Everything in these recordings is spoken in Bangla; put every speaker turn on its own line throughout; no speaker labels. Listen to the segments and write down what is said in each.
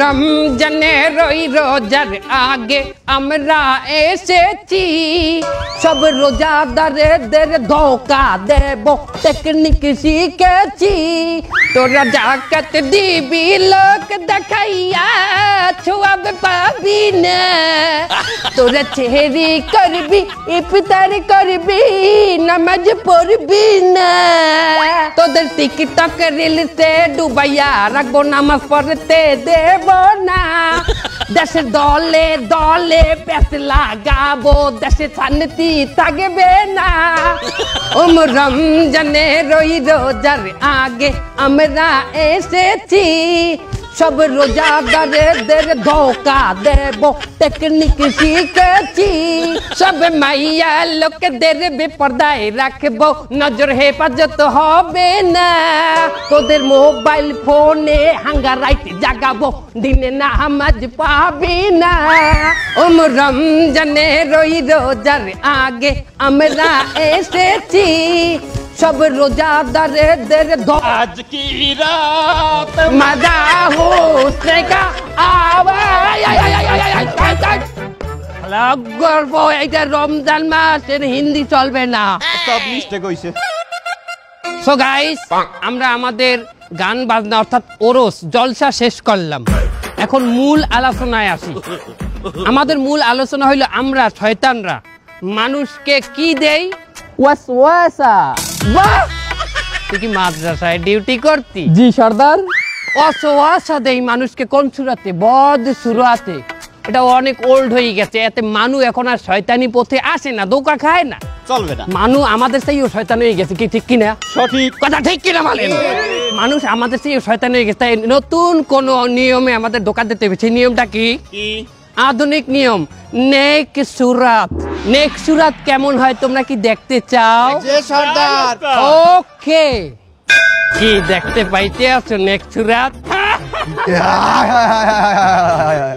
রমজানের ওই রোজার আগে আমরা এসেছি, সব রোজাদারদের ধোকা দেব টেকনিক শিখেছি। তোরা জাকাত দিবি লোক দেখাইয়া ছোয়াব পাবি না, তোরা সেহরি করবি ইফতার করবি নামাজ পড়বি না, তোদের টিকটক রিলসে ডুবাইয়া রাখবো নামাজ পড়তে দেব না। দেশের দলে দলে পেছ লাগাবো দেশে শান্তি থাকবে না। রমজানের ওই রোজার আগে আমরা এসেছি, সব রোজাদারদের ধোকা দেব টেকনিক শিখেছি। সব মাইয়া লোকদের বেপরদায় রাখবো নজর হেফাজত হবে না, তোদের মোবাইল ফোনে হাঙ্গারাইতে জাগাবো দিনে নামাজ পাবি না। রমজানের ওই রোজার আগে আমরা এসেছি, সব রোজাদারদের
আজ কি রাত
মজা হোসনে কা আওয়াজ। গর্ব এটা রমজান মাস, এর হিন্দি চলবে না।
সব মিস্টেক হইছে।
সো গাইস, আমরা আমাদের গান বাজনা অর্থাৎ ওরস জলসা শেষ করলাম, এখন মূল আলোচনায় আসি। আমাদের মূল আলোচনা হইল আমরা শয়তানরা মানুষকে কি দেই? ওয়াসওয়াসা। বাহ, তুই কি মাদ্রাসায় ডিউটি করতি?
জি সর্দার।
ওয়াসওয়াসা দেই মানুষকে কোন সুরাতে? বদ সুরাতে। এটা অনেক ওল্ড হয়ে গেছে, এতে মানুষ এখন আর শয়তানি পথে আসে না, ধোঁকা খায় না,
চলবে না।
মানুষ আমাদের চেয়েও শয়তান হয়ে গেছে, কি ঠিক কিনা?
সঠিক
কথা ঠিক কিনা বলেন? মানুষ আমাদের চেয়েও শয়তান হয়ে গেছে, তাই নতুন কোন নিয়মে আমাদের ধোঁকা দিতে হবে। সেই নিয়মটা কি? আধুনিক নিয়ম, নেক সুরাত। নেক সুরাত কেমন হয় তোমরা কি দেখতে চাও?
সর্দার।
ওকে, কি দেখতে পাইতে আছো নেক সুরাত?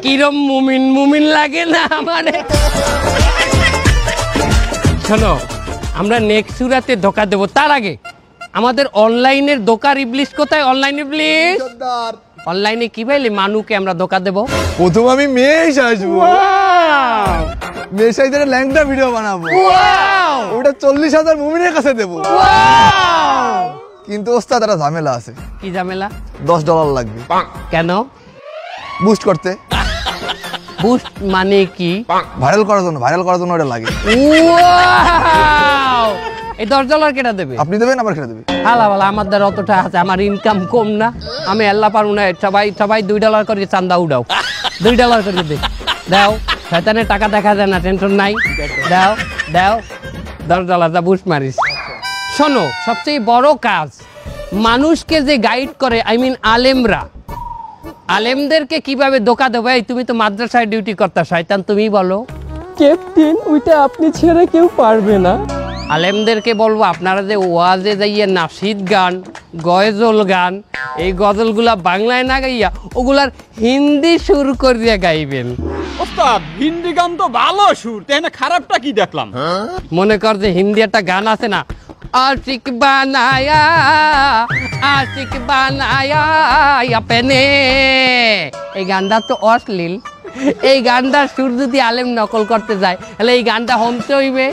কিরম মুমিন মুমিন লাগে না আমারে? শোনো, আমরা নেক্সট সুরাতে ধোকা দেবো, তার আগে আমাদের অনলাইনের ধোকার ইবলিশ কোথায়? অনলাইন ইবলিশ অনলাইনে কি পাইলে মানুষকে আমরা ধোকা দেবো?
প্রথম আমি মেয়ে আসবো, মেয়ে সাইজের ল্যাংটা ভিডিও বানাবো, ওটা 40,000 মুমিনের কাছে দেবো। কিন্তু ওস্তাদ একটা ঝামেলা আছে।
কি ঝামেলা?
$10 লাগবে।
কেন?
বুস্ট করতে।
বুস্ট মানে কি?
ভাইরাল করার জন্য ওটা লাগে।
এই $10 কেটা দেবে?
আপনি দেবেন, আবার কেটে দেবে।
হালা ভালা, আমার দ্বারা অতটা আছে, আমার ইনকাম কম না, আমি আল্লাহ পারবো না। সবাই $2 করে চান্দা উঠাও, $2 করে দে, দাও। শয়তানের টাকা দেখা যায় না, টেনশন নাই, দাও দাও, $10 দা বুস্ট মারিস। শোনো, সবচেয়ে বড় কাজ মানুষকে যে গাইড করে, আই মিন আলেমরা, আলেমদেরকে কিভাবে ধোকা দেবো? এই তুমি তো মাদ্রাসায় ডিউটি করতা, শয়তান তুমি বলো।
ক্যাপ্টেন, ওইটা আপনি ছেড়ে কেউ পারবে না।
আলেমদেরকে বলবো আপনারা যে ওয়াজে যাইয়ে নাশিদ গান, গজল গান, এই গজলগুলা বাংলায় না গাইয়া ওগুলার হিন্দি সুর করিয়া গাইবেন।
ওস্তাদ, হিন্দি গান তো ভালো সুর, তাই না? খারাপটা কি দেখলাম?
মনে কর যে হিন্দি একটা গান আছে না, আশিক বানায়া আশিক বানায়া আপনে, এই গানটা তো অশ্লীল। এই গানটার সুর যদি আলেম নকল করতে যায় তাহলে এই গানটা হমতে হইবে,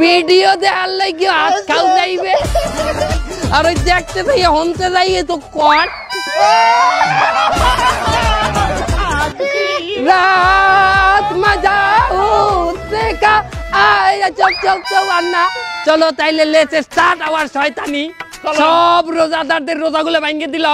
ভিডিও দেখার লাগি হাত খাও যাইবে, আর ওই দেখতে যাই হমতে যাইয়ে তো কট রাত মজা উঠতে কা আয়া চক চক চওয়ান্না। চলো তাইলে লেটস স্টার্ট আওয়ার শয়তানি। সব রোজাদারদের রোজাগুলো ভাঙিয়ে দিল।